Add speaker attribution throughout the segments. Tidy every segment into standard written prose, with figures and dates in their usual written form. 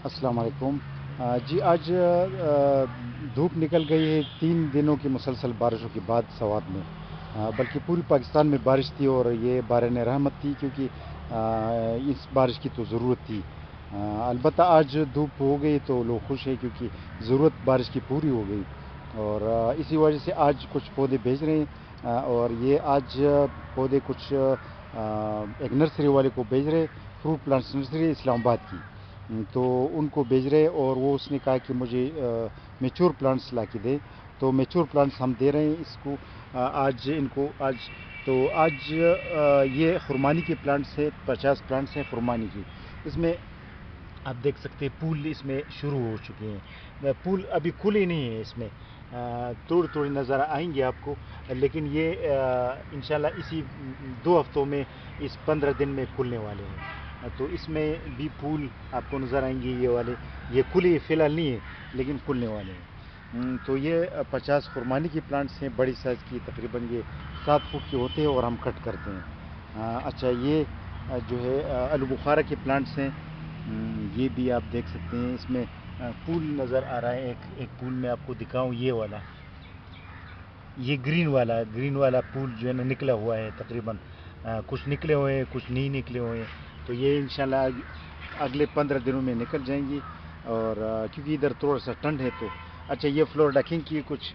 Speaker 1: السلام علیکم۔ جی آج دھوپ نکل گئی ہے 3 دنوں کی مسلسل بارشوں کے بعد سوات میں، بلکہ پوری پاکستان میں بارش تھی اور یہ باران رحمت تھی کیونکہ اس بارش کی تو ضرورت تھی۔ البتہ آج دھوپ ہو گئی تو لوگ خوش ہیں کیونکہ ضرورت بارش کی پوری ہو گئی، اور اسی وجہ سے آج کچھ پودے بھیج رہے ہیں، اور یہ آج پودے کچھ ایک نرسری والے کو بھیج رہے، فروٹ پلانٹس نرسری اسلام آباد کی، تو ان کو بھیج رہے، اور وہ اس نے کہا کہ مجھے میچور پلانٹس لا کے دے، تو میچور پلانٹس ہم دے رہے ہیں اس کو آج ان کو آج یہ خرمانی کے پلانٹس ہے، 50 پلانٹس ہیں خرمانی کی۔ اس میں آپ دیکھ سکتے ہیں پھول اس میں شروع ہو چکے ہیں، پھول ابھی کھلے نہیں ہیں، اس میں تھوڑے تھوڑے نظر آئیں گے آپ کو، لیکن یہ انشاءاللہ اسی 2 ہفتوں میں اس 15 دن میں کھلنے والے ہیں، تو اس میں بھی پھول آپ کو نظر آئیں گے، یہ والے یہ کھلے فی الحال نہیں ہیں لیکن کھلنے والے ہیں۔ تو یہ 50 خرمانی کی پلانٹس ہیں، بڑی سائز کی، تقریباً یہ 7 فٹ کے ہوتے ہیں اور ہم کٹ کرتے ہیں۔ اچھا، یہ جو ہے آلو بخارا کے پلانٹس ہیں، یہ بھی آپ دیکھ سکتے ہیں، اس میں پھول نظر آ رہا ہے، ایک پھول میں آپ کو دکھاؤں، یہ والا، یہ گرین والا پھول جو ہے نا نکلا ہوا ہے، تقریباً کچھ نکلے ہوئے ہیں کچھ نہیں نکلے ہوئے ہیں، تو یہ انشاءاللہ اگلے 15 دنوں میں نکل جائیں گی، اور کیونکہ ادھر تھوڑا سا ٹھنڈ ہے تو۔ اچھا، یہ فلوریڈا کنگ کی کچھ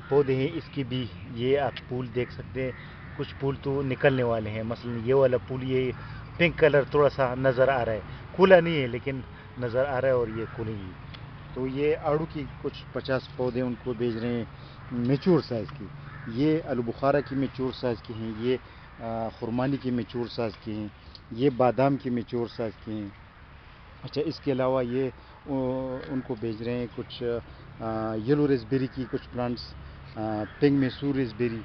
Speaker 1: پودے ہیں، اس کی بھی یہ آپ پھول دیکھ سکتے ہیں، کچھ پھول تو نکلنے والے ہیں، مثلا یہ والا پھول، یہ پنک کلر تھوڑا سا نظر آ رہا ہے، کھلا نہیں ہے لیکن نظر آ رہا ہے، اور یہ کھلیں گی۔ تو یہ آڑو کی کچھ 50 پودے ان کو بھیج رہے ہیں میچور سائز کی، یہ آلو بخارا کی میچور سائز کی ہیں، یہ خرمانی کی میچور سائز کی ہیں، یہ بادام کی میچور سائز کی ہیں۔ اچھا، اس کے علاوہ یہ ان کو بھیج رہے ہیں کچھ یلو ریسبیری کی کچھ plants, pink Mysore raspberry,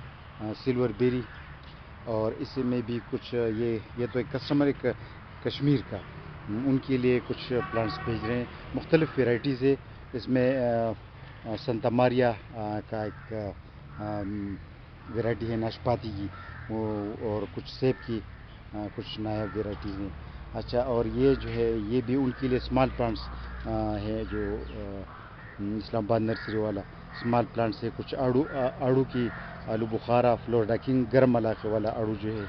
Speaker 1: silver بیری، اور اس میں بھی کچھ یہ تو ایک کسٹمر ایک کشمیر کا، ان کے لیے کچھ پلانٹس بھیج رہے ہیں، مختلف ویرائٹیز ہے، اس میں سنتا ماریا کا ایک ویرائٹی ہے ناشپاتی کی، اور کچھ سیب کی کچھ نایاب ویرائٹیز ہیں۔ اچھا، اور یہ جو ہے یہ بھی ان کے لیے اسمال پلانٹس ہے، جو اسلام آباد نرسری والا اسمال پلانٹس ہے، کچھ آڑو کی، آلو بخارا، فلوریڈا کنگ، گرم علاقے والا آڑو جو ہے،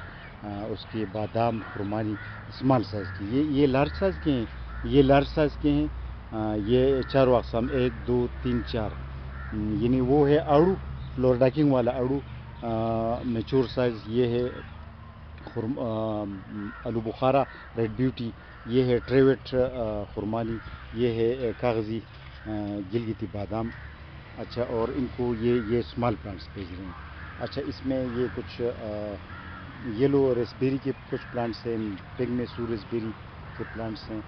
Speaker 1: اس کے بادام، خرمانی اسمال سائز کی، یہ لارج سائز کے ہیں، یہ لارج سائز کے ہیں، یہ چاروں اقسام 1 2 3 4، یعنی وہ ہے آڑو، فلوریڈا کنگ والا آڑو میچور سائز، یہ ہے آلو بخارا ریڈ بیوٹی، یہ ہے ٹریوٹ خرمانی، یہ ہے کاغذی گلگتی بادام۔ اچھا، اور ان کو یہ اسمال پلانٹس بھیج رہے ہیں۔ اچھا، اس میں یہ کچھ یلو ریسبیری کے کچھ پلانٹس ہیں، پنک میسور ریسبیری کے پلانٹس ہیں،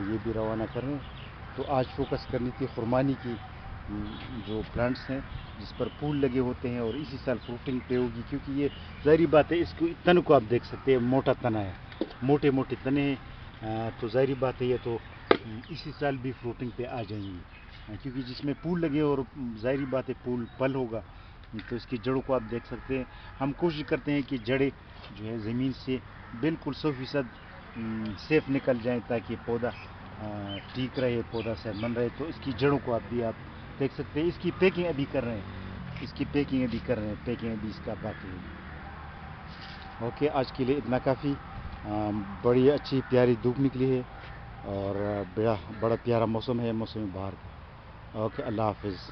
Speaker 1: یہ بھی روانہ کر رہے ہیں۔ تو آج فوکس کرنی تھی خرمانی کی جو پلانٹس ہیں جس پر پھول لگے ہوتے ہیں، اور اسی سال فروٹنگ پہ ہوگی، کیونکہ یہ ظاہری بات ہے، اس کو تن کو آپ دیکھ سکتے ہیں، موٹا تنا ہے، موٹے موٹے تنے ہیں، تو ظاہری بات ہے یہ تو اسی سال بھی فروٹنگ پہ آ جائیں گی، کیونکہ جس میں پھول لگے اور ظاہری بات ہے پھول پھل ہوگا، تو اس کی جڑوں کو آپ دیکھ سکتے ہیں۔ ہم کوشش کرتے ہیں کہ جڑیں جو ہے زمین سے بالکل 100% سیف نکل جائیں، تاکہ پودا ٹھیک رہے، پودا صحت مند رہے، تو اس کی جڑوں کو آپ بھی دیکھ سکتے ہیں۔ اس کی پیکنگ ابھی کر رہے ہیں، پیکنگ ابھی اس کا باقی ہے۔ اوکے، آج کے لیے اتنا کافی، بڑی اچھی پیاری دھوپ نکلی ہے، اور بڑا پیارا موسم ہے، موسم بہار کا۔ اوکے، اللہ حافظ۔